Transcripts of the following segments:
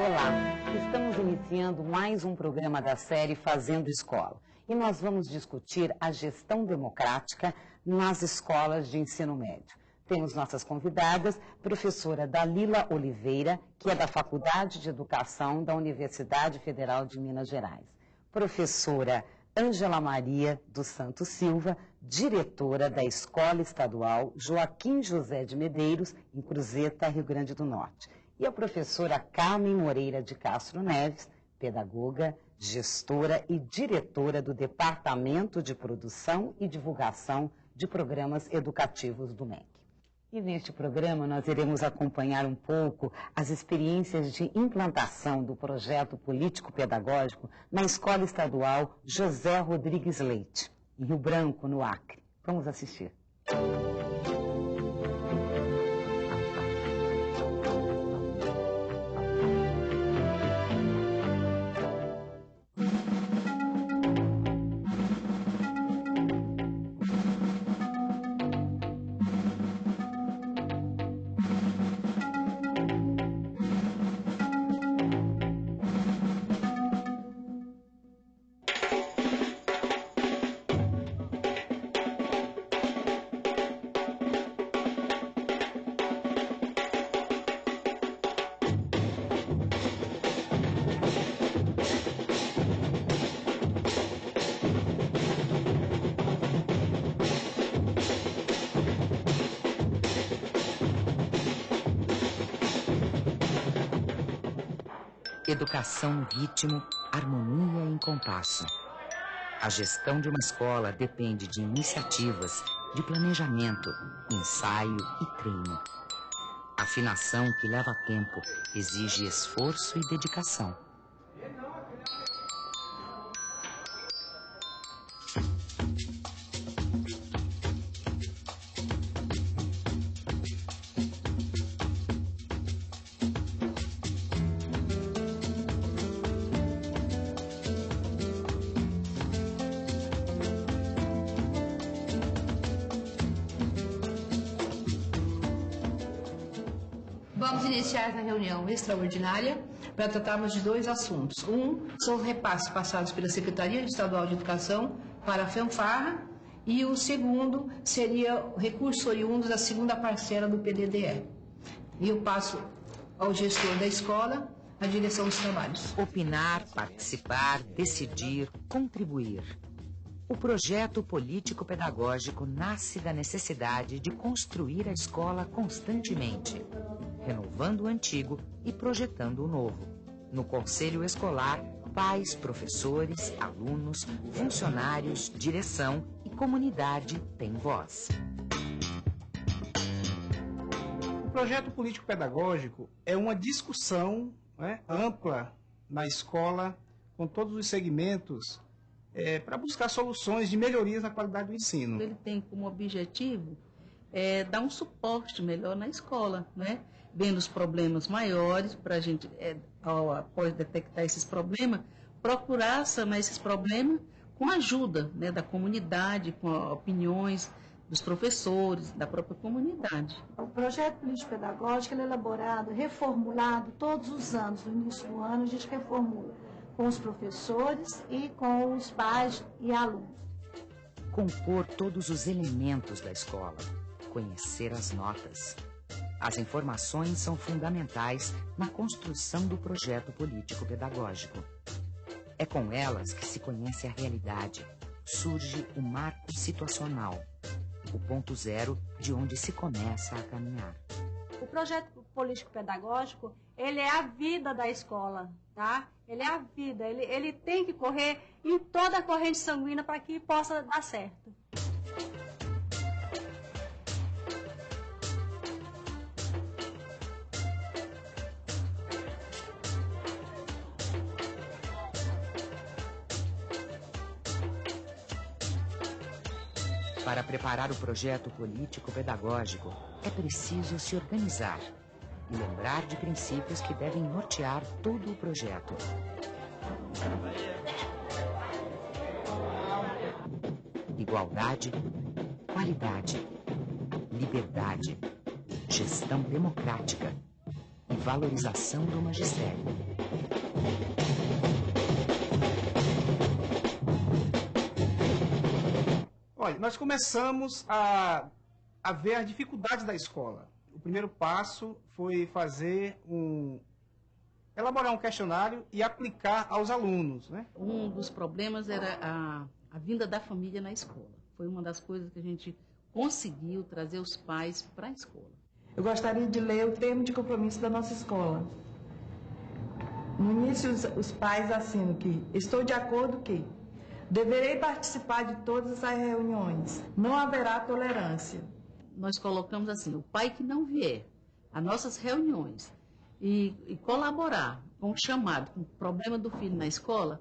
Olá, estamos iniciando mais um programa da série Fazendo Escola e nós vamos discutir a gestão democrática nas escolas de ensino médio. Temos nossas convidadas, professora Dalila Oliveira, que é da Faculdade de Educação da Universidade Federal de Minas Gerais. Professora Ângela Maria dos Santos Silva, diretora da Escola Estadual Joaquim José de Medeiros, em Cruzeta, Rio Grande do Norte. E a professora Carmen Moreira de Castro Neves, pedagoga, gestora e diretora do Departamento de Produção e Divulgação de Programas Educativos do MEC. E neste programa nós iremos acompanhar um pouco as experiências de implantação do projeto político-pedagógico na Escola Estadual José Rodrigues Leite, em Rio Branco, no Acre. Vamos assistir. Educação no ritmo, harmonia em compasso. A gestão de uma escola depende de iniciativas, de planejamento, ensaio e treino. Afinação que leva tempo, exige esforço e dedicação. Vamos iniciar a reunião extraordinária para tratarmos de dois assuntos. Um são os repasses passados pela Secretaria Estadual de Educação para a fanfarra e o segundo seria o recurso oriundo da segunda parcela do PDDE. E eu passo ao gestor da escola a direção dos trabalhos. Opinar, participar, decidir, contribuir. O projeto político-pedagógico nasce da necessidade de construir a escola constantemente, renovando o antigo e projetando o novo. No conselho escolar, pais, professores, alunos, funcionários, direção e comunidade têm voz. O projeto político-pedagógico é uma discussão ampla na escola, com todos os segmentos, para buscar soluções de melhorias na qualidade do ensino. Ele tem como objetivo dar um suporte melhor na escola, né? Vendo os problemas maiores, para a gente, após detectar esses problemas, procurar sanar esses problemas com a ajuda, né, da comunidade, com opiniões dos professores, da própria comunidade. O projeto político-pedagógico é elaborado, reformulado todos os anos. No início do ano a gente reformula com os professores e com os pais e alunos. Compor todos os elementos da escola, conhecer as notas. As informações são fundamentais na construção do projeto político-pedagógico. É com elas que se conhece a realidade, surge o marco situacional, o ponto zero de onde se começa a caminhar. O projeto político-pedagógico, ele é a vida da escola, tá? Ele é a vida, ele tem que correr em toda a corrente sanguínea para que possa dar certo. Para preparar o projeto político-pedagógico, é preciso se organizar e lembrar de princípios que devem nortear todo o projeto. Igualdade, qualidade, liberdade, gestão democrática e valorização do magistério. Olha, nós começamos a ver as dificuldades da escola. O primeiro passo foi elaborar um questionário e aplicar aos alunos, né? Um dos problemas era a vinda da família na escola. Foi uma das coisas que a gente conseguiu trazer os pais para a escola. Eu gostaria de ler o termo de compromisso da nossa escola. No início, os pais assinam que estou de acordo que deverei participar de todas as reuniões. Não haverá tolerância. Nós colocamos assim, o pai que não vier às nossas reuniões e colaborar com o chamado, com o problema do filho na escola,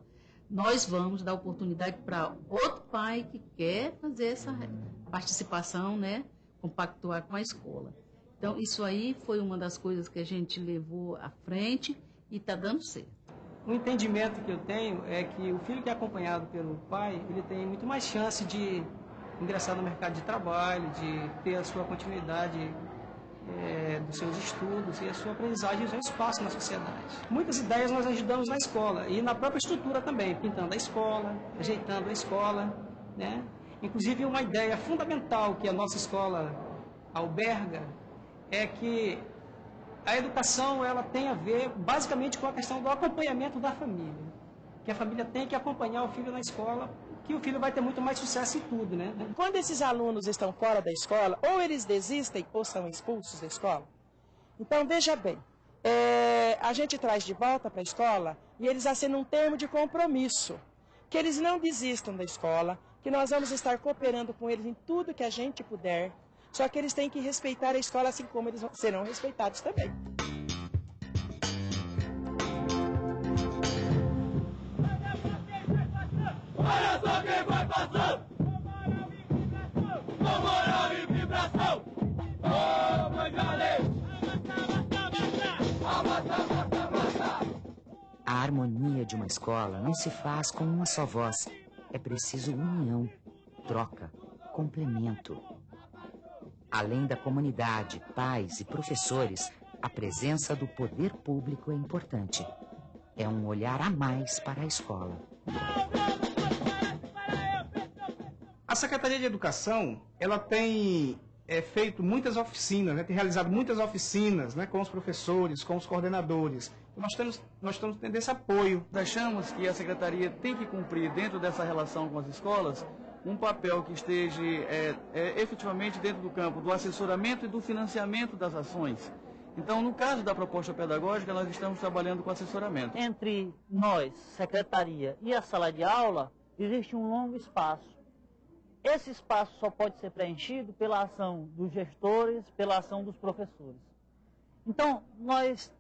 nós vamos dar oportunidade para outro pai que quer fazer essa participação, né, compactuar com a escola. Então, isso aí foi uma das coisas que a gente levou à frente e está dando certo. O entendimento que eu tenho é que o filho que é acompanhado pelo pai, ele tem muito mais chance de ingressar no mercado de trabalho, de ter a sua continuidade dos seus estudos e a sua aprendizagem e o seu espaço na sociedade. Muitas ideias nós ajudamos na escola e na própria estrutura também, pintando a escola, ajeitando a escola, né? Inclusive uma ideia fundamental que a nossa escola alberga é que a educação ela tem a ver basicamente com a questão do acompanhamento da família, que a família tem que acompanhar o filho na escola, que o filho vai ter muito mais sucesso em tudo, né? Quando esses alunos estão fora da escola, ou eles desistem ou são expulsos da escola. Então, veja bem, a gente traz de volta para a escola e eles assinam um termo de compromisso, que eles não desistam da escola, que nós vamos estar cooperando com eles em tudo que a gente puder, só que eles têm que respeitar a escola assim como eles serão respeitados também. Olha só quem vai passando! Com moral e vibração! Ô, Mangalês! A harmonia de uma escola não se faz com uma só voz. É preciso união, troca, complemento. Além da comunidade, pais e professores, a presença do poder público é importante. É um olhar a mais para a escola. A Secretaria de Educação, ela tem feito muitas oficinas, né? Tem realizado muitas oficinas, né, com os professores, com os coordenadores. Nós estamos tendo esse apoio. Achamos que a Secretaria tem que cumprir, dentro dessa relação com as escolas, um papel que esteja efetivamente dentro do campo do assessoramento e do financiamento das ações. Então, no caso da proposta pedagógica, nós estamos trabalhando com assessoramento. Entre nós, secretaria e a sala de aula, existe um longo espaço. Esse espaço só pode ser preenchido pela ação dos gestores, pela ação dos professores. Então, nós,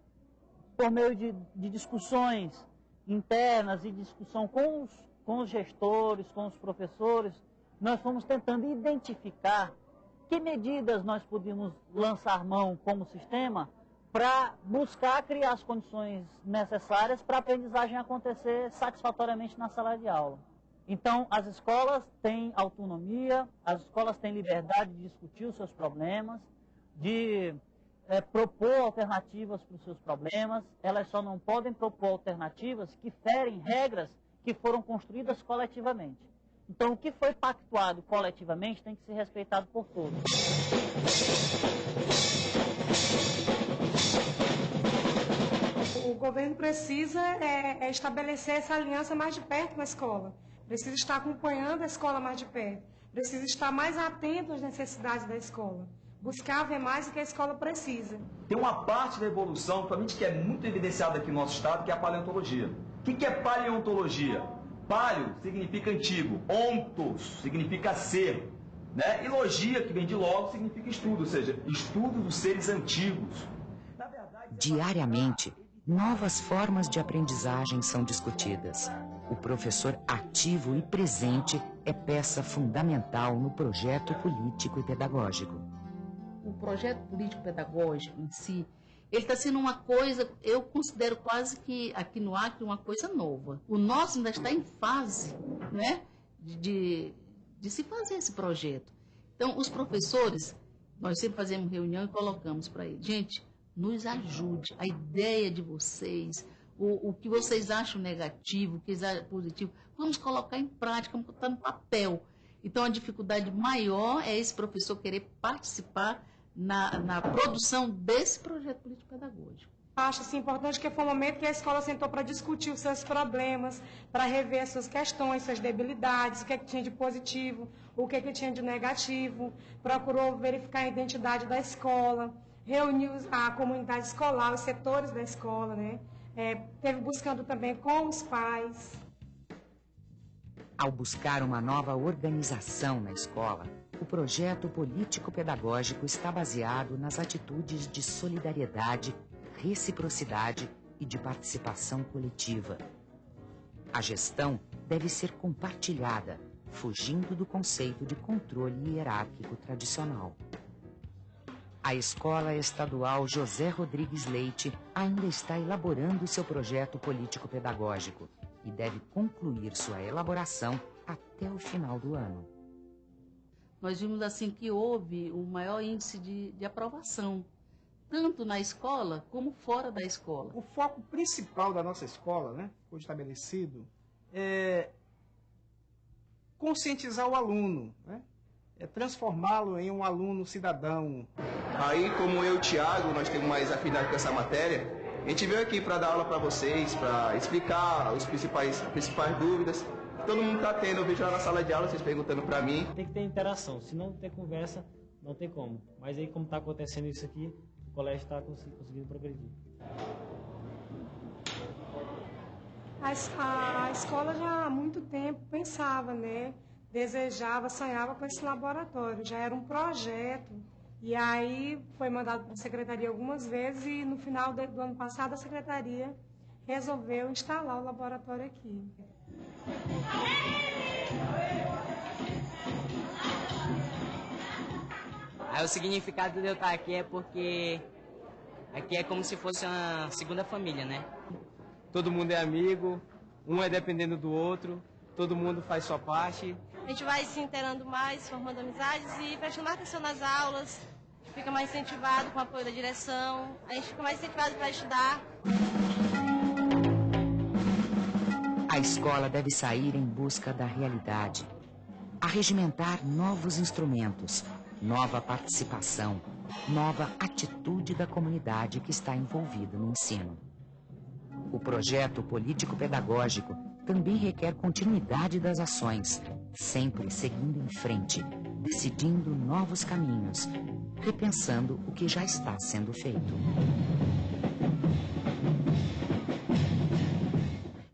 por meio de discussões internas e discussão com os gestores, com os professores, nós fomos tentando identificar que medidas nós podíamos lançar mão como sistema para buscar criar as condições necessárias para a aprendizagem acontecer satisfatoriamente na sala de aula. Então, as escolas têm autonomia, as escolas têm liberdade de discutir os seus problemas, de propor alternativas para os seus problemas. Elas só não podem propor alternativas que ferem regras que foram construídas coletivamente. Então, o que foi pactuado coletivamente tem que ser respeitado por todos. O governo precisa estabelecer essa aliança mais de perto com a escola. Precisa estar acompanhando a escola mais de perto. Precisa estar mais atento às necessidades da escola. Buscar ver mais o que a escola precisa. Tem uma parte da evolução, principalmente, que é muito evidenciada aqui no nosso estado, que é a paleontologia. O que é paleontologia? Paleo significa antigo, ontos significa ser, né? E logia, que vem de logo, significa estudo, ou seja, estudo dos seres antigos. Diariamente, novas formas de aprendizagem são discutidas. O professor ativo e presente é peça fundamental no projeto político e pedagógico. O projeto político-pedagógico em si, ele está sendo uma coisa, eu considero quase que aqui no Acre uma coisa nova. O nosso ainda está em fase, né, de se fazer esse projeto. Então, os professores, nós sempre fazemos reunião e colocamos para eles, gente, nos ajude, a ideia de vocês, o que vocês acham negativo, o que vocês acham positivo, vamos colocar em prática, vamos botar no papel. Então, a dificuldade maior é esse professor querer participar na produção desse projeto político-pedagógico. Acho assim, importante que foi o momento que a escola sentou para discutir os seus problemas, para rever as suas questões, suas debilidades, o que tinha de positivo, o que tinha de negativo, procurou verificar a identidade da escola, reuniu a comunidade escolar, os setores da escola, né? Teve buscando também com os pais. Ao buscar uma nova organização na escola, o projeto político-pedagógico está baseado nas atitudes de solidariedade, reciprocidade e de participação coletiva. A gestão deve ser compartilhada, fugindo do conceito de controle hierárquico tradicional. A Escola Estadual José Rodrigues Leite ainda está elaborando seu projeto político-pedagógico e deve concluir sua elaboração até o final do ano. Nós vimos assim que houve um maior índice de aprovação, tanto na escola como fora da escola. O foco principal da nossa escola, né, foi estabelecido, é conscientizar o aluno, né, é transformá-lo em um aluno cidadão. Aí, como eu e o Thiago, nós temos mais afinidade com essa matéria, a gente veio aqui para dar aula para vocês, para explicar as principais dúvidas. Todo mundo está tendo, eu vejo lá na sala de aula, vocês perguntando para mim. Tem que ter interação, se não ter conversa, não tem como. Mas aí, como está acontecendo isso aqui, o colégio está conseguindo progredir. A escola já há muito tempo pensava, né? Desejava, sonhava com esse laboratório. Já era um projeto. E aí foi mandado para a secretaria algumas vezes e no final do ano passado a secretaria resolveu instalar o laboratório aqui. Aí o significado de eu estar aqui é porque aqui é como se fosse uma segunda família, né? Todo mundo é amigo, um é dependendo do outro, todo mundo faz sua parte. A gente vai se inteirando mais, formando amizades e prestando mais atenção nas aulas, fica mais incentivado com o apoio da direção, a gente fica mais incentivado para estudar. A escola deve sair em busca da realidade, arregimentar novos instrumentos, nova participação, nova atitude da comunidade que está envolvida no ensino. O projeto político-pedagógico também requer continuidade das ações, sempre seguindo em frente, decidindo novos caminhos, repensando o que já está sendo feito.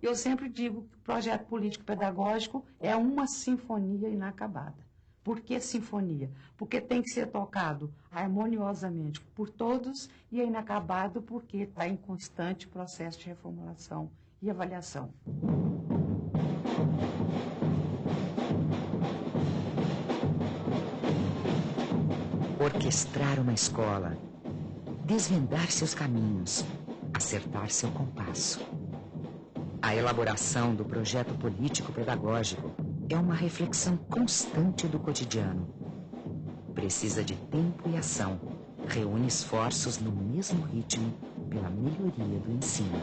Eu sempre digo que o projeto político-pedagógico é uma sinfonia inacabada. Por que sinfonia? Porque tem que ser tocado harmoniosamente por todos e é inacabado porque está em constante processo de reformulação e avaliação. Orquestrar uma escola, desvendar seus caminhos, acertar seu compasso. A elaboração do projeto político-pedagógico é uma reflexão constante do cotidiano. Precisa de tempo e ação, reúne esforços no mesmo ritmo pela melhoria do ensino.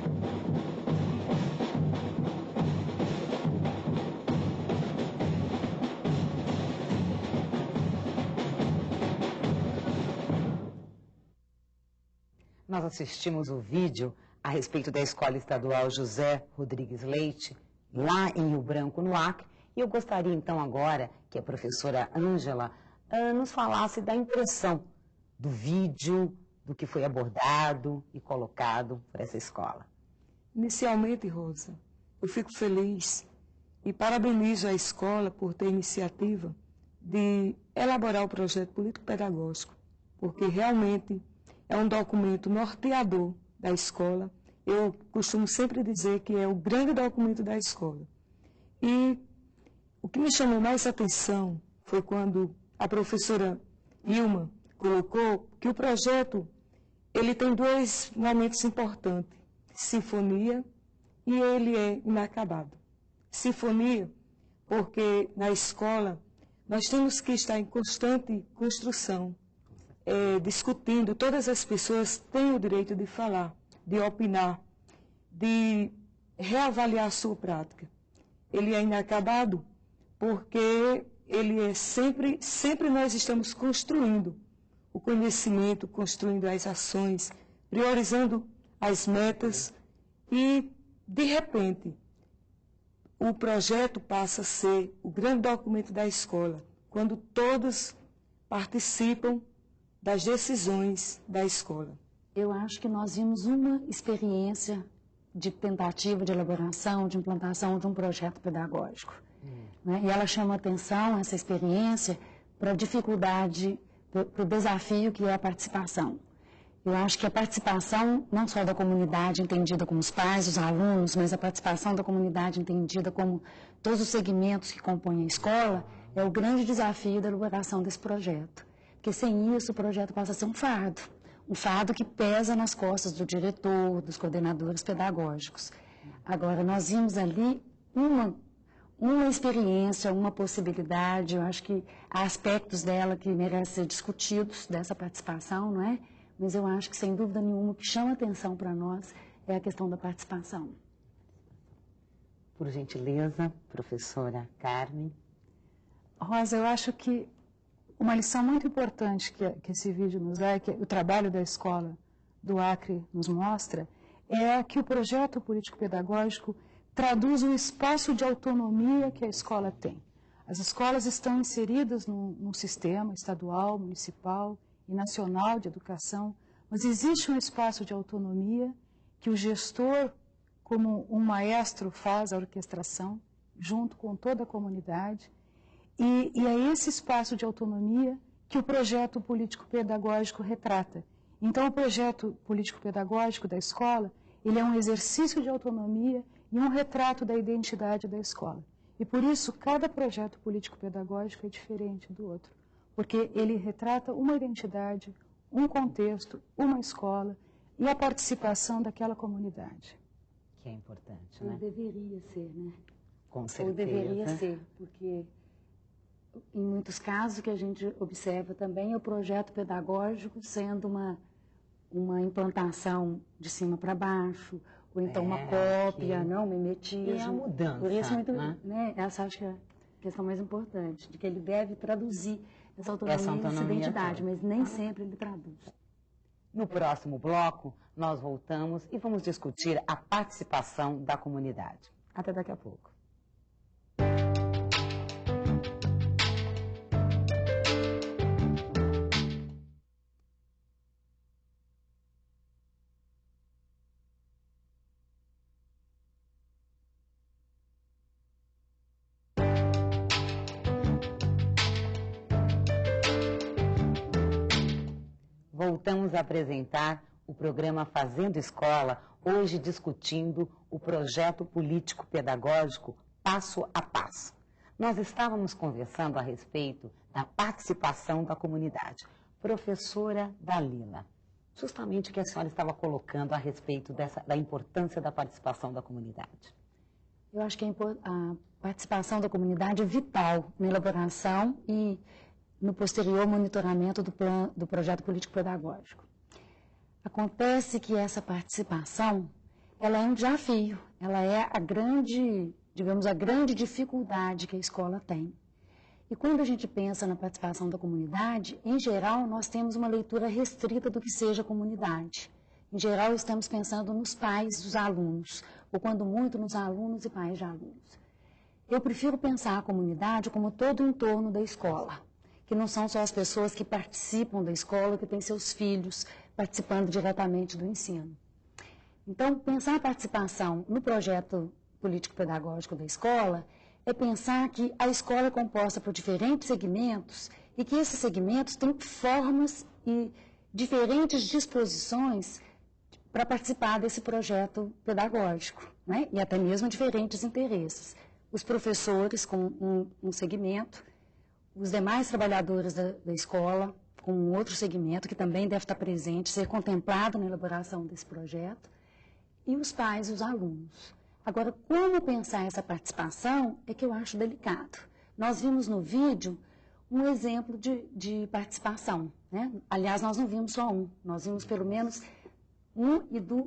Nós assistimos o vídeo a respeito da Escola Estadual José Rodrigues Leite, lá em Rio Branco, no Acre, e eu gostaria então agora que a professora Ângela nos falasse da impressão do vídeo, do que foi abordado e colocado por essa escola. Inicialmente, Rosa, eu fico feliz e parabenizo a escola por ter a iniciativa de elaborar o projeto político-pedagógico, porque realmente é um documento norteador da escola. Eu costumo sempre dizer que é o grande documento da escola. E o que me chamou mais atenção foi quando a professora Ilma colocou que o projeto ele tem dois momentos importantes, sinfonia e ele é inacabado. Sinfonia, porque na escola nós temos que estar em constante construção, discutindo, todas as pessoas têm o direito de falar, de opinar. de reavaliar a sua prática. Ele é inacabado porque ele é sempre nós estamos construindo o conhecimento, construindo as ações, priorizando as metas e, de repente, o projeto passa a ser o grande documento da escola, quando todos participam das decisões da escola. Eu acho que nós vimos uma experiência de tentativa de elaboração, de implantação de um projeto pedagógico. Né? E ela chama atenção, essa experiência, para a dificuldade, para o desafio que é a participação. Eu acho que a participação, não só da comunidade entendida como os pais, os alunos, mas a participação da comunidade entendida como todos os segmentos que compõem a escola, é o grande desafio da elaboração desse projeto. Porque sem isso o projeto passa a ser um fardo que pesa nas costas do diretor, dos coordenadores pedagógicos. Agora, nós vimos ali uma experiência, uma possibilidade, eu acho que há aspectos dela que merecem ser discutidos, dessa participação, não é? Mas eu acho que, sem dúvida nenhuma, o que chama atenção para nós é a questão da participação. Por gentileza, professora Carmen. Rosa, eu acho que uma lição muito importante que esse vídeo nos dá, que o trabalho da escola do Acre nos mostra, é que o projeto político-pedagógico traduz o espaço de autonomia que a escola tem. As escolas estão inseridas num sistema estadual, municipal e nacional de educação, mas existe um espaço de autonomia que o gestor, como um maestro, faz a orquestração, junto com toda a comunidade, e é esse espaço de autonomia que o projeto político-pedagógico retrata. Então, o projeto político-pedagógico da escola, ele é um exercício de autonomia e um retrato da identidade da escola. E por isso, cada projeto político-pedagógico é diferente do outro, porque ele retrata uma identidade, um contexto, uma escola e a participação daquela comunidade. Que é importante, né? Ou deveria ser, né? Com certeza. Ou deveria ser, porque em muitos casos que a gente observa também é o projeto pedagógico sendo uma implantação de cima para baixo, ou então uma cópia, não, mimetismo. E a mudança, por isso, muito, né? Essa acho que é a questão mais importante, de que ele deve traduzir essa autonomia, essa identidade, mas nem sempre ele traduz. No próximo bloco, nós voltamos e vamos discutir a participação da comunidade. Até daqui a pouco. Voltamos a apresentar o programa Fazendo Escola, hoje discutindo o projeto político-pedagógico Passo a Passo. Nós estávamos conversando a respeito da participação da comunidade. Professora Dalila, justamente o que a senhora estava colocando a respeito da importância da participação da comunidade. Eu acho que a participação da comunidade é vital na elaboração e no posterior monitoramento do projeto político-pedagógico. Acontece que essa participação, ela é um desafio, ela é a grande dificuldade que a escola tem. E quando a gente pensa na participação da comunidade, em geral, nós temos uma leitura restrita do que seja comunidade. Em geral, estamos pensando nos pais dos alunos, ou quando muito, nos alunos e pais de alunos. Eu prefiro pensar a comunidade como todo o entorno da escola, que não são só as pessoas que participam da escola, que têm seus filhos participando diretamente do ensino. Então, pensar a participação no projeto político-pedagógico da escola é pensar que a escola é composta por diferentes segmentos e que esses segmentos têm formas e diferentes disposições para participar desse projeto pedagógico, né? E até mesmo diferentes interesses. Os professores com um segmento, os demais trabalhadores da escola com um outro segmento que também deve estar presente, ser contemplado na elaboração desse projeto, e os pais e os alunos. Agora, como pensar essa participação é que eu acho delicado. Nós vimos no vídeo um exemplo de participação, né? Aliás, nós não vimos só um, nós vimos pelo menos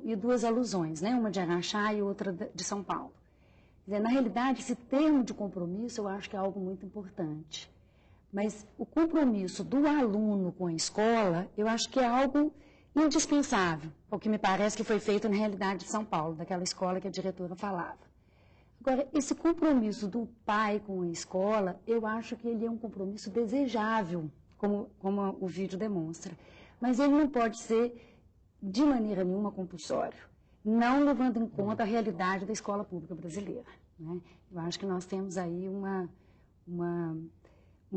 e duas alusões, né? Uma de Araxá e outra de São Paulo. Quer dizer, na realidade, esse termo de compromisso eu acho que é algo muito importante. Mas o compromisso do aluno com a escola, eu acho que é algo indispensável, o que me parece que foi feito na realidade de São Paulo, daquela escola que a diretora falava. Agora, esse compromisso do pai com a escola, eu acho que ele é um compromisso desejável, como o vídeo demonstra. Mas ele não pode ser, de maneira nenhuma, compulsório, não levando em conta a realidade da escola pública brasileira, né? Eu acho que nós temos aí uma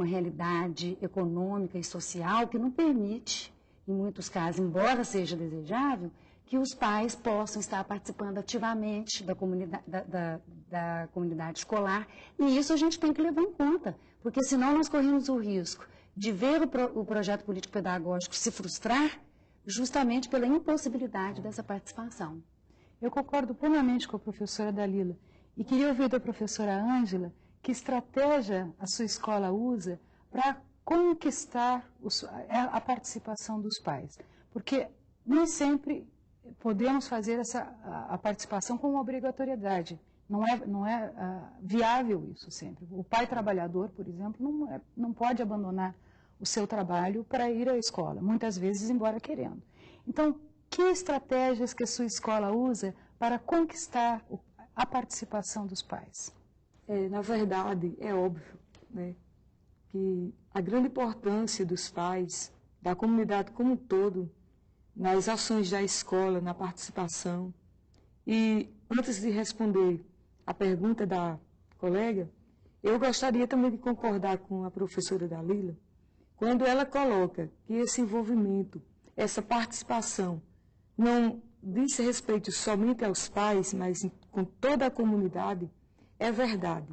realidade econômica e social que não permite, em muitos casos, embora seja desejável, que os pais possam estar participando ativamente da comunidade escolar, e isso a gente tem que levar em conta, porque senão nós corremos o risco de ver o projeto político-pedagógico se frustrar justamente pela impossibilidade dessa participação. Eu concordo plenamente com a professora Dalila, e queria ouvir da professora Ângela que estratégia a sua escola usa para conquistar a participação dos pais, porque nem sempre podemos fazer a participação com obrigatoriedade. Não é viável isso sempre. O pai trabalhador, por exemplo, não pode abandonar o seu trabalho para ir à escola, muitas vezes embora querendo. Então, que estratégias que a sua escola usa para conquistar a participação dos pais? Na verdade, é óbvio, né, que a grande importância dos pais, da comunidade como um todo, nas ações da escola, na participação. E antes de responder a pergunta da colega, eu gostaria também de concordar com a professora Dalila, quando ela coloca que esse envolvimento, essa participação, não diz respeito somente aos pais, mas com toda a comunidade, é verdade.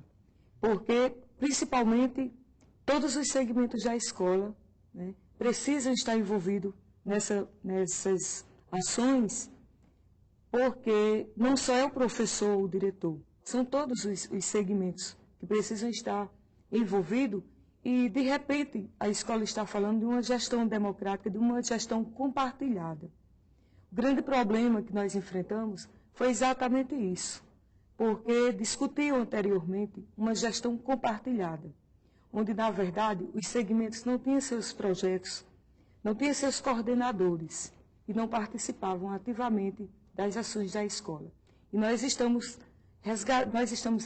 Porque, principalmente, todos os segmentos da escola, né, precisam estar envolvidos nessas ações, porque não só é o professor ou o diretor, são todos os segmentos que precisam estar envolvidos e, de repente, a escola está falando de uma gestão democrática, de uma gestão compartilhada. O grande problema que nós enfrentamos foi exatamente isso, porque discutiu anteriormente uma gestão compartilhada, onde, na verdade, os segmentos não tinham seus projetos, não tinham seus coordenadores e não participavam ativamente das ações da escola. E nós estamos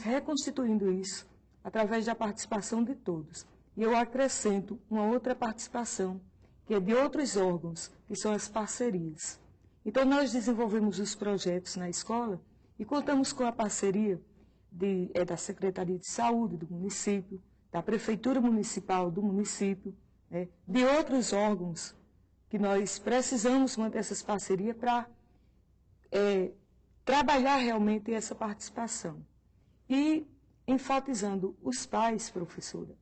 reconstituindo isso através da participação de todos. E eu acrescento uma outra participação, que é de outros órgãos, que são as parcerias. Então, nós desenvolvemos os projetos na escola e contamos com a parceria da Secretaria de Saúde do município, da Prefeitura Municipal do município, né, de outros órgãos que nós precisamos manter essas parcerias para trabalhar realmente essa participação. E, enfatizando os pais, professora,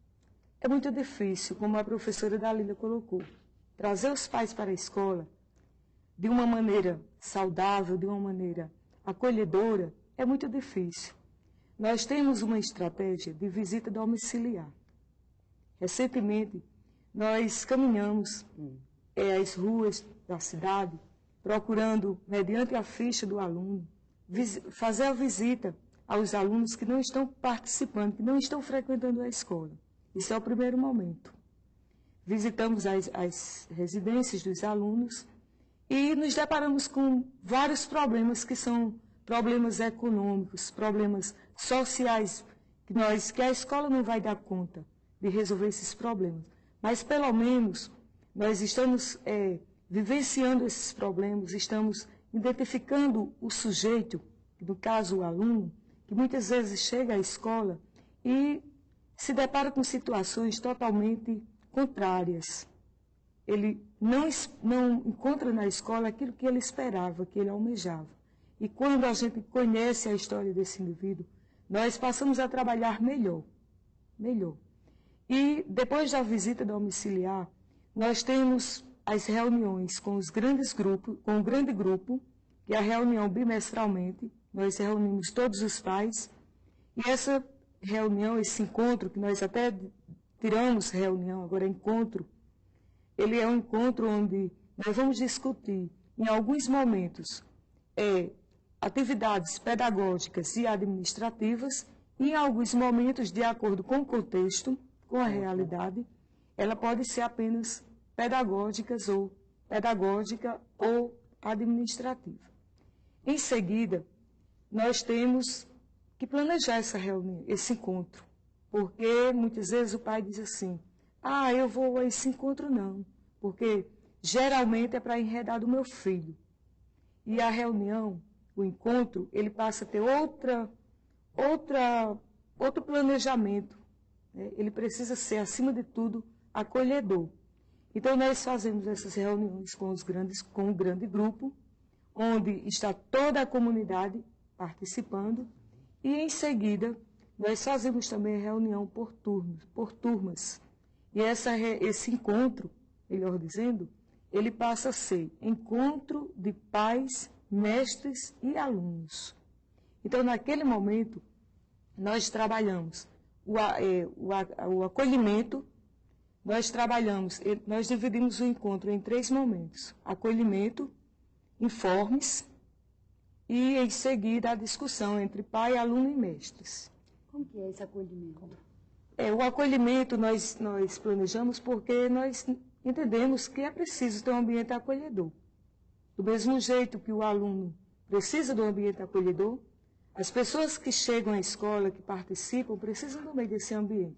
é muito difícil, como a professora Dalila colocou, trazer os pais para a escola de uma maneira saudável, de uma maneira acolhedora, é muito difícil. Nós temos uma estratégia de visita domiciliar. Recentemente, nós caminhamos as ruas da cidade, procurando, mediante a ficha do aluno, fazer a visita aos alunos que não estão participando, que não estão frequentando a escola. Isso é o primeiro momento. Visitamos as residências dos alunos e nos deparamos com vários problemas que são problemas econômicos, problemas sociais, que a escola não vai dar conta de resolver esses problemas. Mas, pelo menos, nós estamos vivenciando esses problemas, estamos identificando o sujeito, no caso o aluno, que muitas vezes chega à escola e se depara com situações totalmente contrárias. Ele não encontra na escola aquilo que ele esperava, que ele almejava. E quando a gente conhece a história desse indivíduo, nós passamos a trabalhar melhor. E depois da visita domiciliar, nós temos as reuniões com os grandes grupos, com o grande grupo, que é a reunião bimestralmente, nós reunimos todos os pais, e essa reunião, esse encontro, que nós até tiramos reunião, agora é encontro, ele é um encontro onde nós vamos discutir em alguns momentos, atividades pedagógicas e administrativas, e em alguns momentos, de acordo com o contexto, com a realidade, ela pode ser apenas pedagógica ou administrativa. Em seguida, nós temos que planejar essa reunião, esse encontro, porque muitas vezes o pai diz assim, eu vou a esse encontro não, porque geralmente é para enredar do meu filho. E a reunião, o encontro, ele passa a ter outro planejamento, né? Ele precisa ser, acima de tudo, acolhedor. Então, nós fazemos essas reuniões com um grande grupo, onde está toda a comunidade participando, e, em seguida, nós fazemos também a reunião por turmas. E esse encontro, melhor dizendo, ele passa a ser encontro de pais, mestres e alunos. Então, naquele momento, nós trabalhamos o acolhimento, nós dividimos o encontro em 3 momentos. Acolhimento, informes e, em seguida, a discussão entre pai, aluno e mestres. Como que é esse acolhimento? O acolhimento nós planejamos porque nós entendemos que é preciso ter um ambiente acolhedor. Do mesmo jeito que o aluno precisa do ambiente acolhedor, as pessoas que chegam à escola, que participam, precisam também desse ambiente.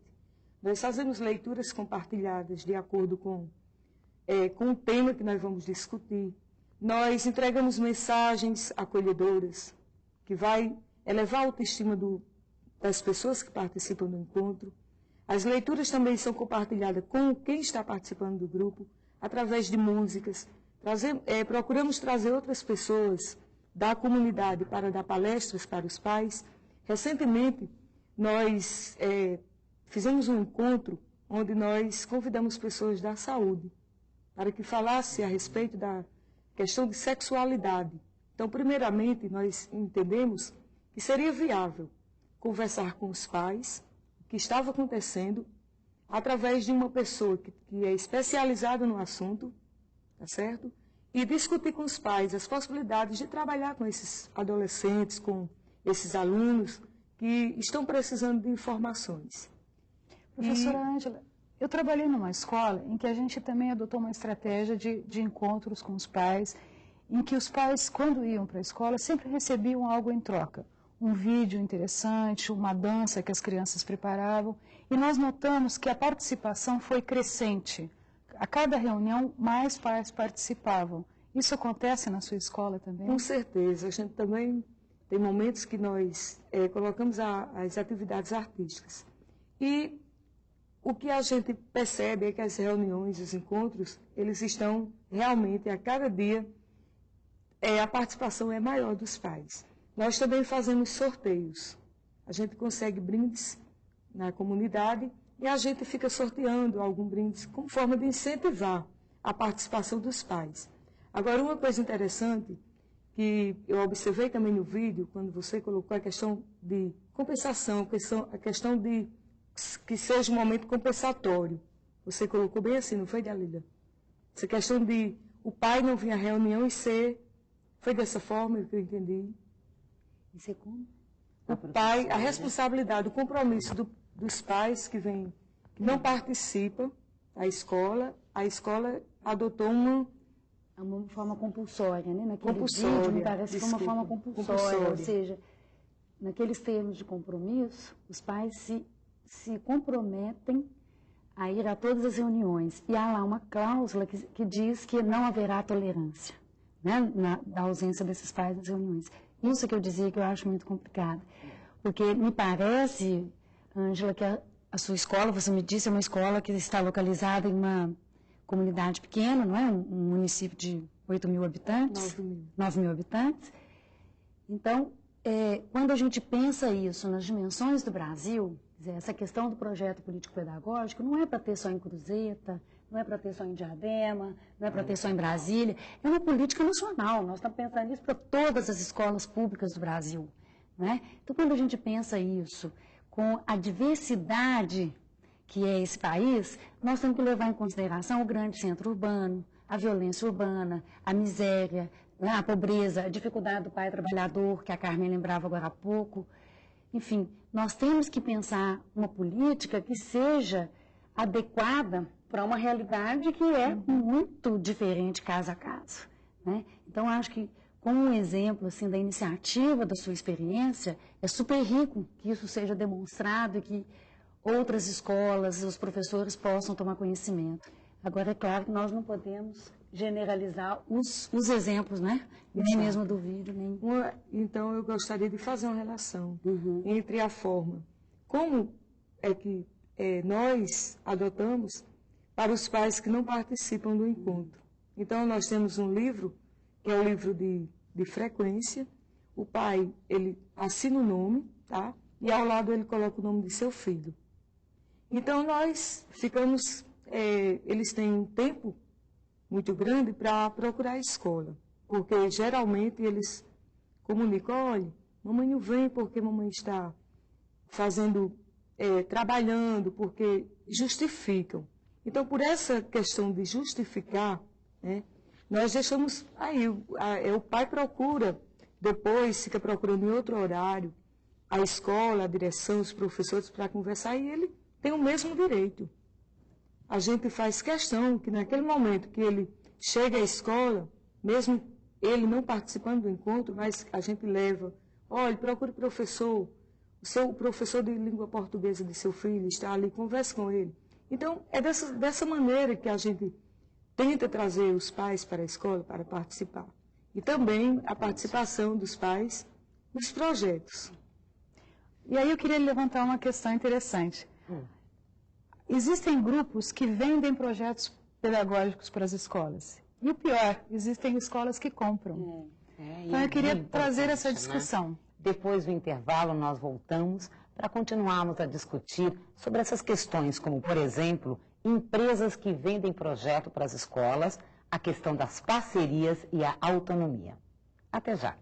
Nós fazemos leituras compartilhadas de acordo com o tema que nós vamos discutir. Nós entregamos mensagens acolhedoras, que vai elevar a autoestima das pessoas que participam do encontro. As leituras também são compartilhadas com quem está participando do grupo, através de músicas. Procuramos trazer outras pessoas da comunidade para dar palestras para os pais. Recentemente, nós fizemos um encontro onde nós convidamos pessoas da saúde para que falassem a respeito da questão de sexualidade. Então, primeiramente, nós entendemos que seria viável conversar com os pais o que estava acontecendo através de uma pessoa que é especializada no assunto, tá certo? E discutir com os pais as possibilidades de trabalhar com esses adolescentes, com esses alunos que estão precisando de informações. Professora Ângela, eu trabalhei numa escola em que a gente também adotou uma estratégia de encontros com os pais, em que os pais, quando iam para a escola, sempre recebiam algo em troca. Um vídeo interessante, uma dança que as crianças preparavam, e nós notamos que a participação foi crescente. A cada reunião, mais pais participavam. Isso acontece na sua escola também? Com certeza. A gente também tem momentos que nós colocamos as atividades artísticas. E o que a gente percebe é que as reuniões, os encontros, eles estão realmente, a cada dia, a participação é maior dos pais. Nós também fazemos sorteios. A gente consegue brindes na comunidade e a gente fica sorteando algum brinde como forma de incentivar a participação dos pais. Agora, uma coisa interessante que eu observei também no vídeo, quando você colocou a questão de compensação, a questão de que seja um momento compensatório. Você colocou bem assim, não foi, Dalila? Essa questão de o pai não vir à reunião e ser... Foi dessa forma que eu entendi. Isso é como? O pai, a responsabilidade, o compromisso dos pais que não participam da escola, a escola adotou uma forma compulsória, né? Naquele compulsória, vídeo, me parece que foi uma forma compulsória, ou seja, naqueles termos de compromisso, os pais se comprometem a ir a todas as reuniões. E há lá uma cláusula que diz que não haverá tolerância, né? Na ausência desses pais das reuniões. Isso que eu dizia que eu acho muito complicado. Porque me parece, Ângela, que a sua escola, você me disse, é uma escola que está localizada em uma comunidade pequena, não é? Um município de 8 mil habitantes. 9 mil habitantes. Então, quando a gente pensa isso nas dimensões do Brasil, essa questão do projeto político-pedagógico não é para ter só em Cruzeta, não é para ter só em Diadema, não é para ter só em Brasília, é uma política nacional. Nós estamos pensando nisso para todas as escolas públicas do Brasil, né? Então, quando a gente pensa isso com a diversidade que é esse país, nós temos que levar em consideração o grande centro urbano, a violência urbana, a miséria, a pobreza, a dificuldade do pai trabalhador, que a Carmen lembrava agora há pouco. Enfim, nós temos que pensar uma política que seja adequada para uma realidade que é muito diferente caso a caso, né? Então, acho que, como um exemplo assim, da iniciativa, da sua experiência, é super rico que isso seja demonstrado e que outras escolas, os professores possam tomar conhecimento. Agora, é claro que nós não podemos generalizar os exemplos, né? Nem mesmo do vídeo. Nem... Então, eu gostaria de fazer uma relação entre a forma, como é que nós adotamos para os pais que não participam do encontro. Então, nós temos um livro, que é o livro de frequência. O pai, ele assina o nome, tá? E ao lado ele coloca o nome de seu filho. Então, nós ficamos, eles têm um tempo muito grande para procurar a escola, porque geralmente eles comunicam, olha, mamãe não vem porque mamãe está fazendo, trabalhando, porque justificam. Então, por essa questão de justificar, né, nós deixamos aí, o pai procura, depois fica procurando em outro horário, a escola, a direção, os professores para conversar, e ele tem o mesmo direito. A gente faz questão que naquele momento que ele chega à escola, mesmo ele não participando do encontro, mas a gente leva, olha, procure o professor, o professor de língua portuguesa de seu filho está ali, converse com ele. Então, é dessa maneira que a gente tenta trazer os pais para a escola para participar. E também a participação dos pais nos projetos. E aí eu queria levantar uma questão interessante. Existem grupos que vendem projetos pedagógicos para as escolas. E o pior, existem escolas que compram. Então eu queria trazer essa discussão. Né? Depois do intervalo, nós voltamos para continuarmos a discutir sobre essas questões, como, por exemplo, empresas que vendem projeto para as escolas, a questão das parcerias e a autonomia. Até já.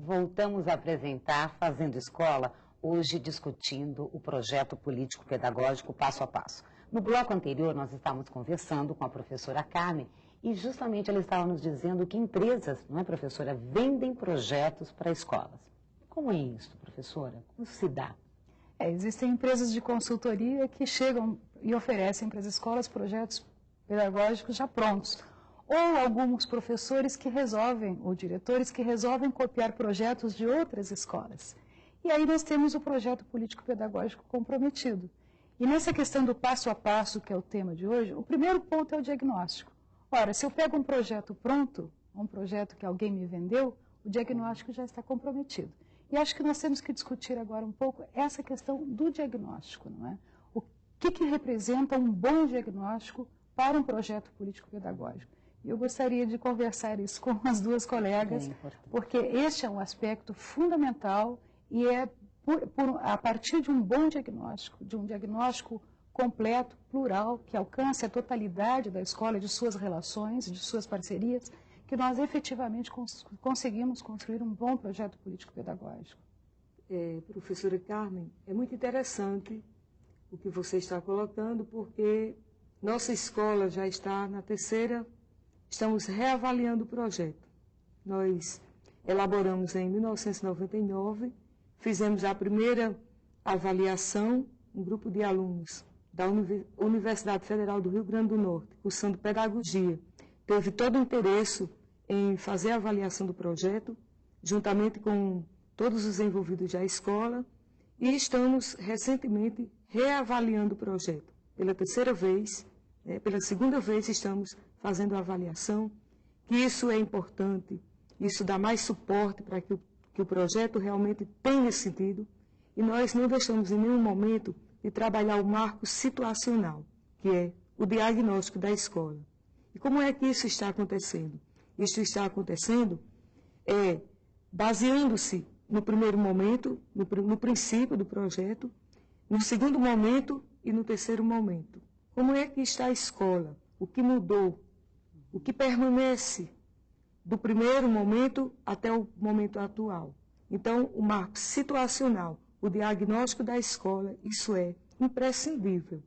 Voltamos a apresentar Fazendo Escola, hoje discutindo o projeto político-pedagógico passo a passo. No bloco anterior, nós estávamos conversando com a professora Carmen e justamente ela estava nos dizendo que empresas, não é, professora, vendem projetos para escolas. Como é isso, professora? Como se dá? Existem empresas de consultoria que chegam e oferecem para as escolas projetos pedagógicos já prontos. Ou alguns professores que resolvem, ou diretores que resolvem copiar projetos de outras escolas. E aí nós temos o projeto político-pedagógico comprometido. E nessa questão do passo a passo, que é o tema de hoje, o primeiro ponto é o diagnóstico. Ora, se eu pego um projeto pronto, um projeto que alguém me vendeu, o diagnóstico já está comprometido. E acho que nós temos que discutir agora um pouco essa questão do diagnóstico, não é? O que representa um bom diagnóstico para um projeto político-pedagógico? E eu gostaria de conversar isso com as duas colegas, porque este é um aspecto fundamental e é a partir de um bom diagnóstico, de um diagnóstico completo, plural, que alcance a totalidade da escola, de suas relações, de suas parcerias, que nós efetivamente conseguimos construir um bom projeto político-pedagógico. Professora Carmen, é muito interessante o que você está colocando, porque nossa escola já está na terceira. Estamos reavaliando o projeto. Nós elaboramos em 1999, fizemos a primeira avaliação, um grupo de alunos da Universidade Federal do Rio Grande do Norte, cursando pedagogia. Teve todo o interesse em fazer a avaliação do projeto, juntamente com todos os envolvidos da escola, e estamos recentemente reavaliando o projeto. Pela terceira vez, pela segunda vez estamos fazendo a avaliação, que isso é importante, isso dá mais suporte para que o projeto realmente tenha sentido, e nós não deixamos em nenhum momento de trabalhar o marco situacional, que é o diagnóstico da escola. E como é que isso está acontecendo? Isso está acontecendo baseando-se, no primeiro momento, no princípio do projeto, no segundo momento e no terceiro momento. Como é que está a escola? O que mudou? O que permanece do primeiro momento até o momento atual? Então, o marco situacional, o diagnóstico da escola, isso é imprescindível.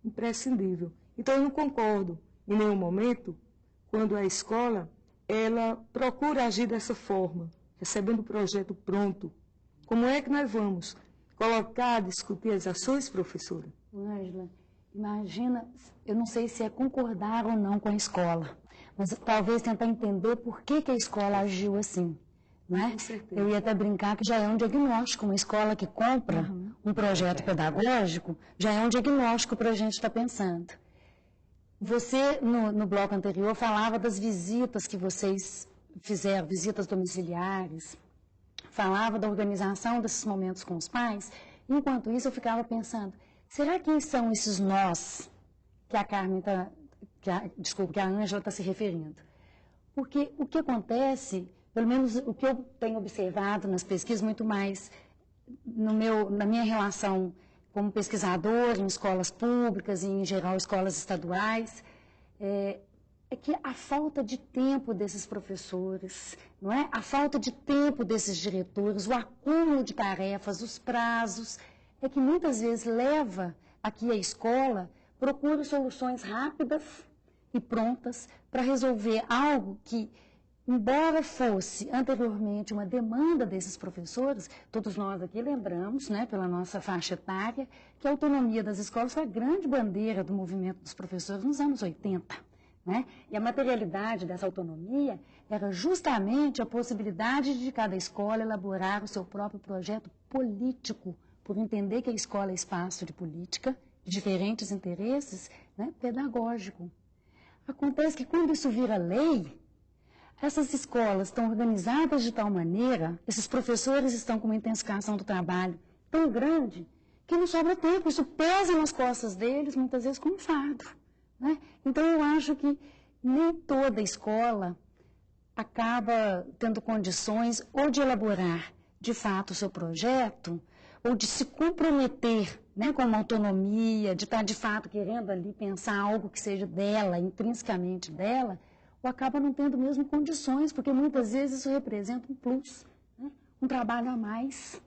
Imprescindível. Então, eu não concordo em nenhum momento quando a escola ela procura agir dessa forma, recebendo o projeto pronto. Como é que nós vamos colocar, discutir as ações, professora? Ângela, imagina, eu não sei se é concordar ou não com a escola, mas talvez tentar entender por que a escola agiu assim. Não é? Eu ia até brincar que já é um diagnóstico, uma escola que compra um projeto pedagógico, já é um diagnóstico para a gente estar pensando. Você, no bloco anterior, falava das visitas que vocês fizeram, visitas domiciliares, falava da organização desses momentos com os pais. Enquanto isso, eu ficava pensando, será que são esses nós que a Carmen que a Ângela está se referindo? Porque o que acontece, pelo menos o que eu tenho observado nas pesquisas, muito mais na minha relação como pesquisador em escolas públicas e, em geral, escolas estaduais, é que a falta de tempo desses professores, não é? A falta de tempo desses diretores, o acúmulo de tarefas, os prazos, é que muitas vezes leva a que a escola procure soluções rápidas e prontas para resolver algo que, embora fosse anteriormente uma demanda desses professores, todos nós aqui lembramos, né, pela nossa faixa etária, que a autonomia das escolas foi a grande bandeira do movimento dos professores nos anos 80. Né? E a materialidade dessa autonomia era justamente a possibilidade de cada escola elaborar o seu próprio projeto político, por entender que a escola é espaço de política, de diferentes interesses, né, pedagógico. Acontece que quando isso vira lei, essas escolas estão organizadas de tal maneira, esses professores estão com uma intensificação do trabalho tão grande, que não sobra tempo, isso pesa nas costas deles, muitas vezes como um fardo. Né? Então, eu acho que nem toda escola acaba tendo condições ou de elaborar, de fato, o seu projeto, ou de se comprometer, né, com uma autonomia, de estar, de fato, querendo ali pensar algo que seja dela, intrinsecamente dela, ou acaba não tendo mesmo condições, porque muitas vezes isso representa um plus, né, um trabalho a mais.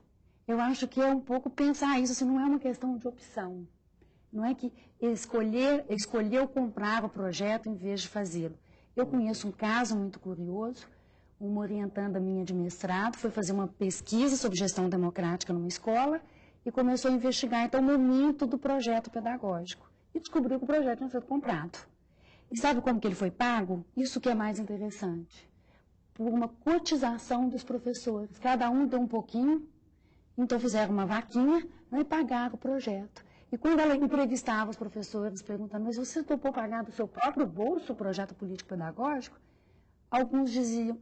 Eu acho que é um pouco pensar isso, não é uma questão de opção. Não é que escolheu comprar o projeto em vez de fazê-lo. Eu conheço um caso muito curioso, uma orientanda minha de mestrado foi fazer uma pesquisa sobre gestão democrática numa escola e começou a investigar, então, o momento do projeto pedagógico. E descobriu que o projeto tinha sido comprado. E sabe como que ele foi pago? Isso que é mais interessante. Por uma cotização dos professores. Cada um deu um pouquinho, então fizeram uma vaquinha, né, e pagaram o projeto. E quando ela entrevistava os professores, perguntando, mas você topou pagar do seu próprio bolso o projeto político-pedagógico? Alguns diziam,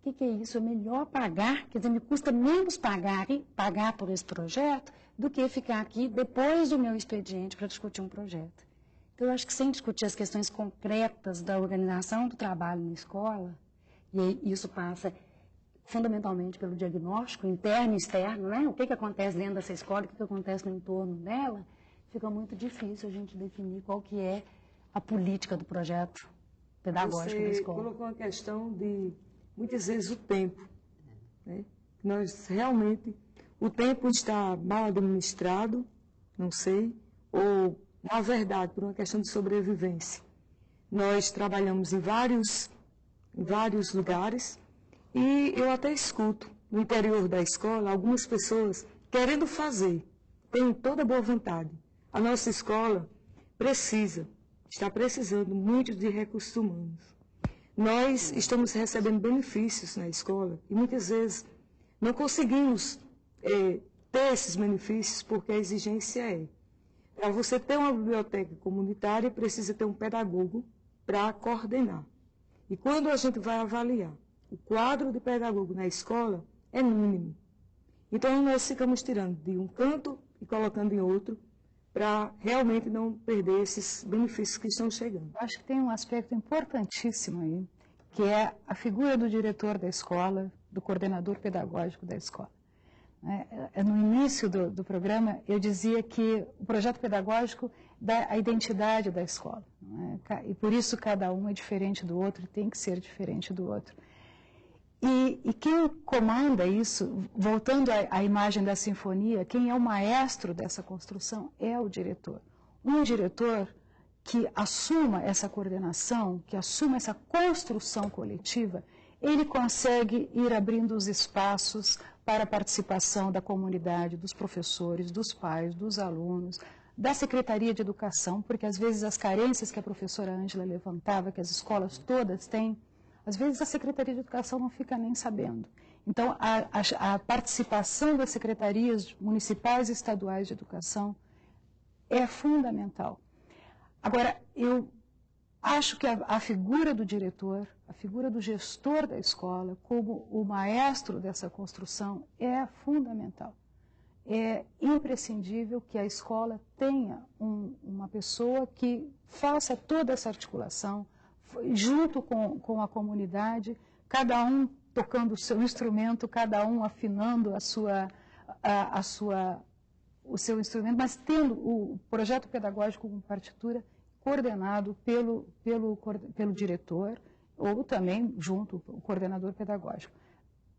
o que é isso? É melhor pagar, quer dizer, me custa menos pagar por esse projeto do que ficar aqui depois do meu expediente para discutir um projeto. Então, eu acho que sem discutir as questões concretas da organização do trabalho na escola, e isso passa fundamentalmente pelo diagnóstico interno e externo, né? O que acontece dentro dessa escola, o que acontece no entorno dela, fica muito difícil a gente definir qual que é a política do projeto pedagógico da escola. Você colocou uma questão de, muitas vezes, o tempo. Né? Nós, realmente, o tempo está mal administrado, não sei, ou, na verdade, por uma questão de sobrevivência. Nós trabalhamos em vários lugares e eu até escuto, no interior da escola, algumas pessoas querendo fazer, têm toda boa vontade. A nossa escola está precisando muito de recursos humanos. Nós estamos recebendo benefícios na escola e muitas vezes não conseguimos ter esses benefícios porque a exigência é, para você ter uma biblioteca comunitária, precisa ter um pedagogo para coordenar. E quando a gente vai avaliar, o quadro de pedagogo na escola é mínimo. Então, nós ficamos tirando de um canto e colocando em outro, para realmente não perder esses benefícios que estão chegando. Acho que tem um aspecto importantíssimo aí, que é a figura do diretor da escola, do coordenador pedagógico da escola. No início do programa, eu dizia que o projeto pedagógico dá a identidade da escola. E por isso cada um é diferente do outro e tem que ser diferente do outro. E quem comanda isso, voltando à imagem da sinfonia, quem é o maestro dessa construção é o diretor. Um diretor que assuma essa coordenação, que assuma essa construção coletiva, ele consegue ir abrindo os espaços para a participação da comunidade, dos professores, dos pais, dos alunos, da Secretaria de Educação, porque às vezes as carências que a professora Ângela levantava, que as escolas todas têm, às vezes a Secretaria de Educação não fica nem sabendo. Então, a participação das secretarias municipais e estaduais de educação é fundamental. Agora, eu acho que a figura do diretor, a figura do gestor da escola, como o maestro dessa construção, é fundamental. É imprescindível que a escola tenha uma pessoa que faça toda essa articulação, junto com a comunidade, cada um tocando o seu instrumento, cada um afinando o seu instrumento, mas tendo o projeto pedagógico com partitura coordenado pelo diretor, ou também junto o coordenador pedagógico.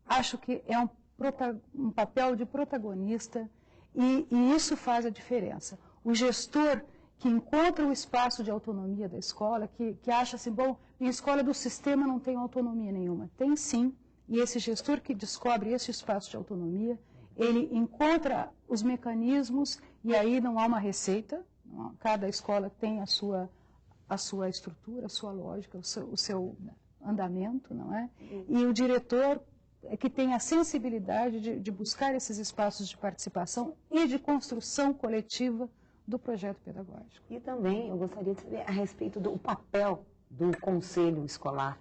Acho que é um papel de protagonista e isso faz a diferença. O gestor que encontra o espaço de autonomia da escola, que acha assim, bom, minha escola do sistema não tem autonomia nenhuma. Tem sim, e esse gestor que descobre esse espaço de autonomia, ele encontra os mecanismos e aí não há uma receita, cada escola tem a sua estrutura, a sua lógica, o seu andamento, não é? E o diretor que tem a sensibilidade de buscar esses espaços de participação e de construção coletiva do projeto pedagógico. E também eu gostaria de saber a respeito do papel do conselho escolar,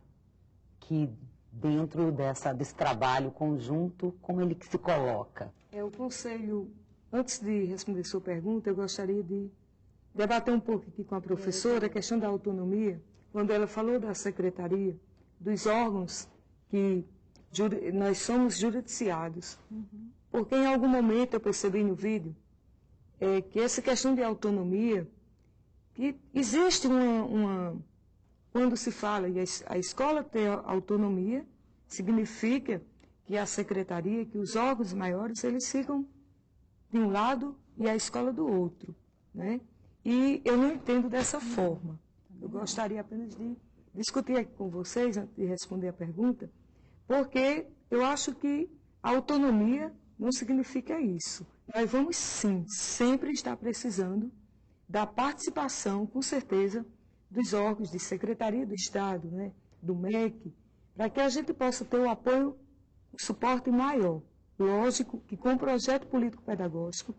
que dentro desse trabalho conjunto, como ele se coloca? O conselho, antes de responder sua pergunta, eu gostaria de debater um pouco aqui com a professora a questão da autonomia, quando ela falou da secretaria, dos órgãos que nós somos jurisdiciados. Porque em algum momento eu percebi no vídeo que essa questão de autonomia, que existe quando se fala e a escola ter autonomia, significa que a secretaria, que os órgãos maiores, eles ficam de um lado e a escola do outro, né? E eu não entendo dessa forma. Eu gostaria apenas de discutir aqui com vocês, antes de responder a pergunta, porque eu acho que a autonomia não significa isso. Nós vamos, sim, sempre estar precisando da participação, com certeza, dos órgãos de Secretaria do Estado, né, do MEC, para que a gente possa ter o apoio, o suporte maior. Lógico que com o projeto político-pedagógico,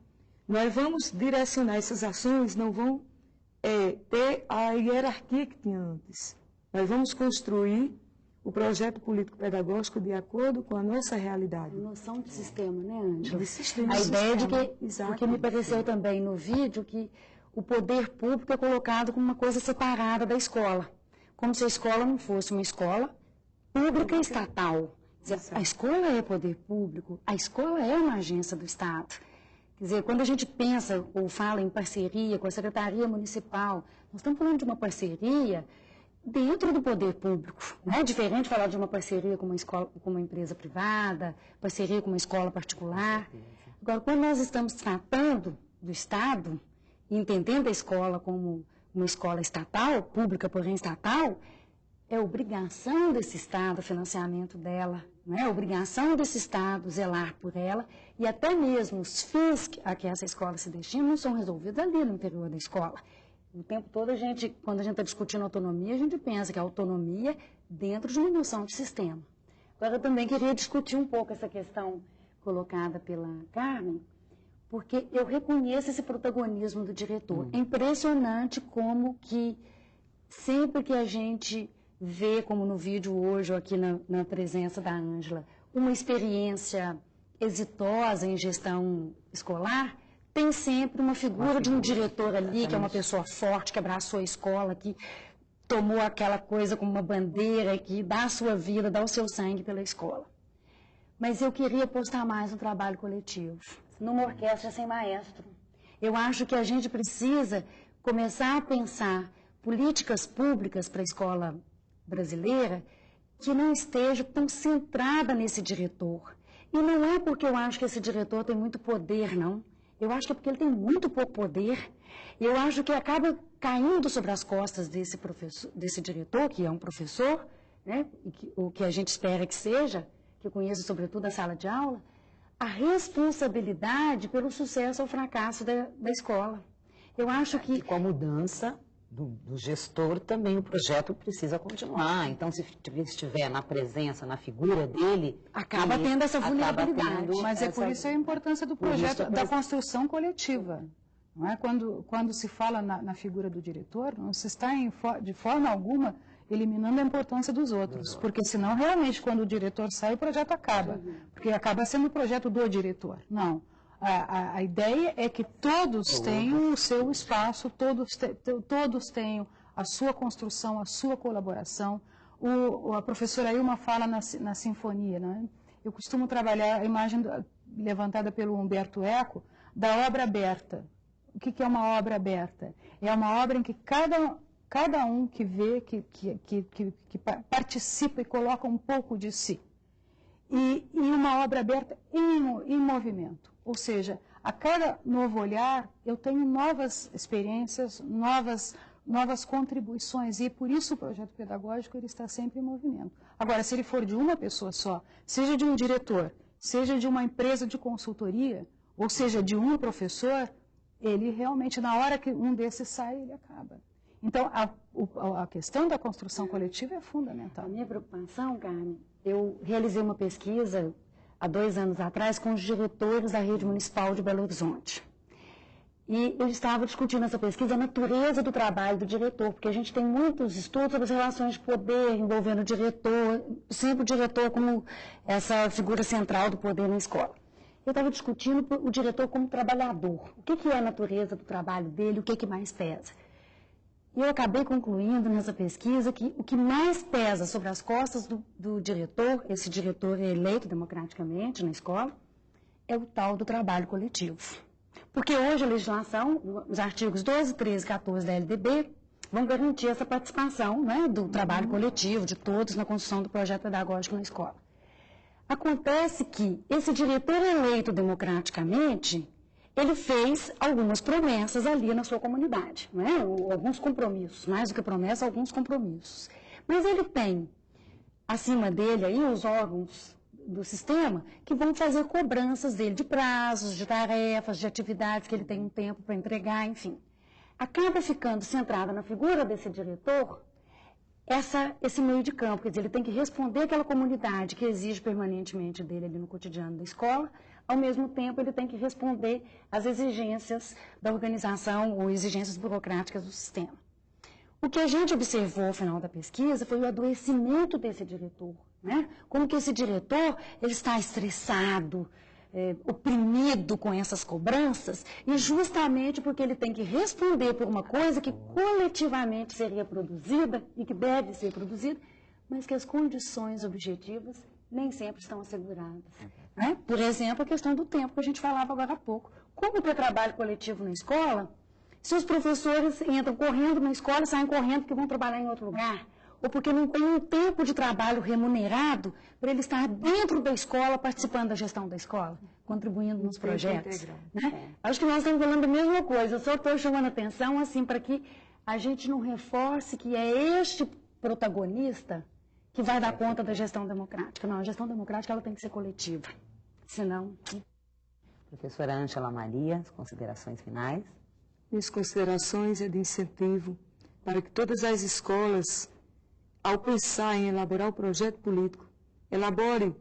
nós vamos direcionar essas ações, não vão ter a hierarquia que tinha antes. Nós vamos construir o projeto político-pedagógico de acordo com a nossa realidade. A noção de sistema, né, Ângela? De sistema. A ideia de que, o que me pareceu também no vídeo, que o poder público é colocado como uma coisa separada da escola. Como se a escola não fosse uma escola pública e estatal. Quer dizer, a escola é poder público, a escola é uma agência do Estado. Quer dizer, quando a gente pensa ou fala em parceria com a Secretaria Municipal, nós estamos falando de uma parceria dentro do poder público. Não é diferente falar de uma parceria com uma escola, com uma empresa privada, parceria com uma escola particular. Agora, quando nós estamos tratando do Estado, entendendo a escola como uma escola estatal, pública, porém estatal, é obrigação desse Estado o financiamento dela, não é obrigação desse Estado zelar por ela, e até mesmo os fins a que essa escola se destina não são resolvidos ali no interior da escola. O tempo todo, quando a gente está discutindo autonomia, a gente pensa que a autonomia é dentro de uma noção de sistema. Agora, eu também queria discutir um pouco essa questão colocada pela Carmen, porque eu reconheço esse protagonismo do diretor. É impressionante como que sempre que a gente vê, como no vídeo hoje, ou aqui na presença da Ângela, uma experiência exitosa em gestão escolar, tem sempre uma figura de um diretor ali, que é uma pessoa forte, que abraçou a escola, que tomou aquela coisa como uma bandeira, que dá a sua vida, dá o seu sangue pela escola. mas eu queria apostar mais no trabalho coletivo, numa orquestra sem maestro. Eu acho que a gente precisa começar a pensar políticas públicas para a escola brasileira que não esteja tão centrada nesse diretor. E não é porque eu acho que esse diretor tem muito poder, não. Eu acho que é porque ele tem muito pouco poder. Eu acho que acaba caindo sobre as costas desse professor, desse diretor, que é um professor, né, o que a gente espera que seja, que conheça sobretudo a sala de aula, a responsabilidade pelo sucesso ou fracasso da escola. Eu acho que... E com a mudança do gestor também o projeto precisa continuar. Então, se estiver na presença, na figura dele... Acaba tendo essa vulnerabilidade. Mas é por isso a importância do projeto, da construção coletiva. Não é? Quando se fala na figura do diretor, não se está de forma alguma eliminando a importância dos outros. Porque senão, realmente, quando o diretor sai, o projeto acaba. Porque acaba sendo o projeto do diretor. Não. A ideia é que todos tenham o seu espaço, todos tenham a sua construção, a sua colaboração. A professora Ilma fala na sinfonia, né? Eu costumo trabalhar a imagem levantada pelo Humberto Eco da obra aberta. O que é uma obra aberta? É uma obra em que cada um que vê, que participa e coloca um pouco de si. E uma obra aberta em movimento. Ou seja, a cada novo olhar, eu tenho novas experiências, novas contribuições, e por isso o projeto pedagógico ele está sempre em movimento. Agora, se ele for de uma pessoa só, seja de um diretor, seja de uma empresa de consultoria, ou seja, de um professor, ele realmente, na hora que um desses sai, ele acaba. Então, a questão da construção coletiva é fundamental. A minha preocupação, Carmen, eu realizei uma pesquisa há 2 anos atrás, com os diretores da rede municipal de Belo Horizonte. E eu estava discutindo essa pesquisa, a natureza do trabalho do diretor, porque a gente tem muitos estudos sobre as relações de poder envolvendo o diretor, sempre o diretor como essa figura central do poder na escola. Eu estava discutindo o diretor como trabalhador. O que é a natureza do trabalho dele, o que mais pesa? E eu acabei concluindo nessa pesquisa que o que mais pesa sobre as costas do diretor, esse diretor é eleito democraticamente na escola, é o tal do trabalho coletivo. Porque hoje a legislação, os artigos 12, 13 e 14 da LDB, vão garantir essa participação, né, do trabalho coletivo de todos na construção do projeto pedagógico na escola. Acontece que esse diretor eleito democraticamente, ele fez algumas promessas ali na sua comunidade, né? Alguns compromissos, mais do que promessa, alguns compromissos. Mas ele tem, acima dele, aí, os órgãos do sistema que vão fazer cobranças dele de prazos, de tarefas, de atividades que ele tem um tempo para entregar, enfim. Acaba ficando centrada na figura desse diretor esse meio de campo, quer dizer, ele tem que responder àquela comunidade que exige permanentemente dele ali no cotidiano da escola. Ao mesmo tempo, ele tem que responder às exigências da organização ou exigências burocráticas do sistema. O que a gente observou ao final da pesquisa foi o adoecimento desse diretor, né? Como que esse diretor ele está estressado, oprimido com essas cobranças, e justamente porque ele tem que responder por uma coisa que coletivamente seria produzida e que deve ser produzida, mas que as condições objetivas nem sempre estão asseguradas. Né? Por exemplo, a questão do tempo que a gente falava agora há pouco. Como ter trabalho coletivo na escola, se os professores entram correndo na escola e saem correndo porque vão trabalhar em outro lugar, ou porque não tem um tempo de trabalho remunerado para ele estar dentro da escola, participando da gestão da escola, contribuindo nos projetos. Né? Acho que nós estamos falando a mesma coisa, eu só estou chamando a atenção assim, para que a gente não reforce que é este protagonista que vai dar conta da gestão democrática. Não, a gestão democrática ela tem que ser coletiva, senão... Professora Ângela Maria, as considerações finais. Minhas considerações é de incentivo para que todas as escolas, ao pensar em elaborar o projeto político, elaborem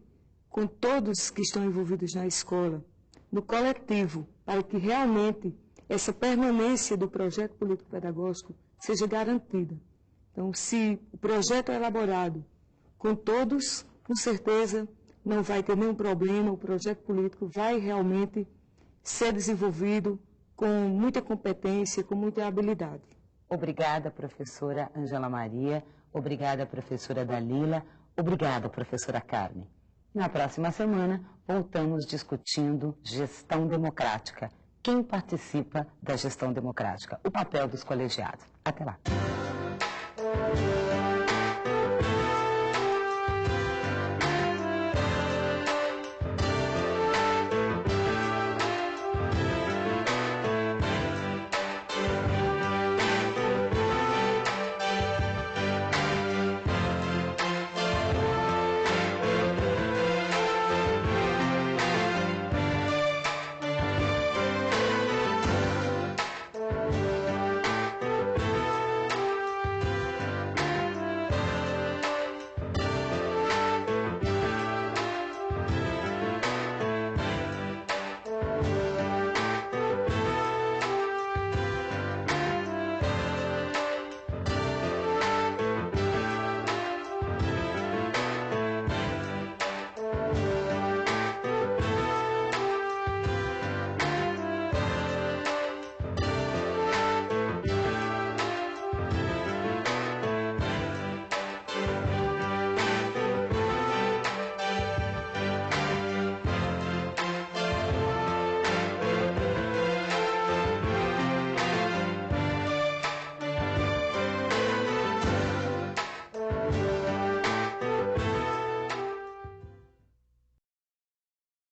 com todos que estão envolvidos na escola, no coletivo, para que realmente essa permanência do projeto político-pedagógico seja garantida. Então, se o projeto é elaborado com todos, com certeza não vai ter nenhum problema, o projeto político vai realmente ser desenvolvido com muita competência, com muita habilidade. Obrigada, professora Ângela Maria. Obrigada, professora Dalila. Obrigada, professora Carmen. Na próxima semana, voltamos discutindo gestão democrática. Quem participa da gestão democrática? O papel dos colegiados. Até lá.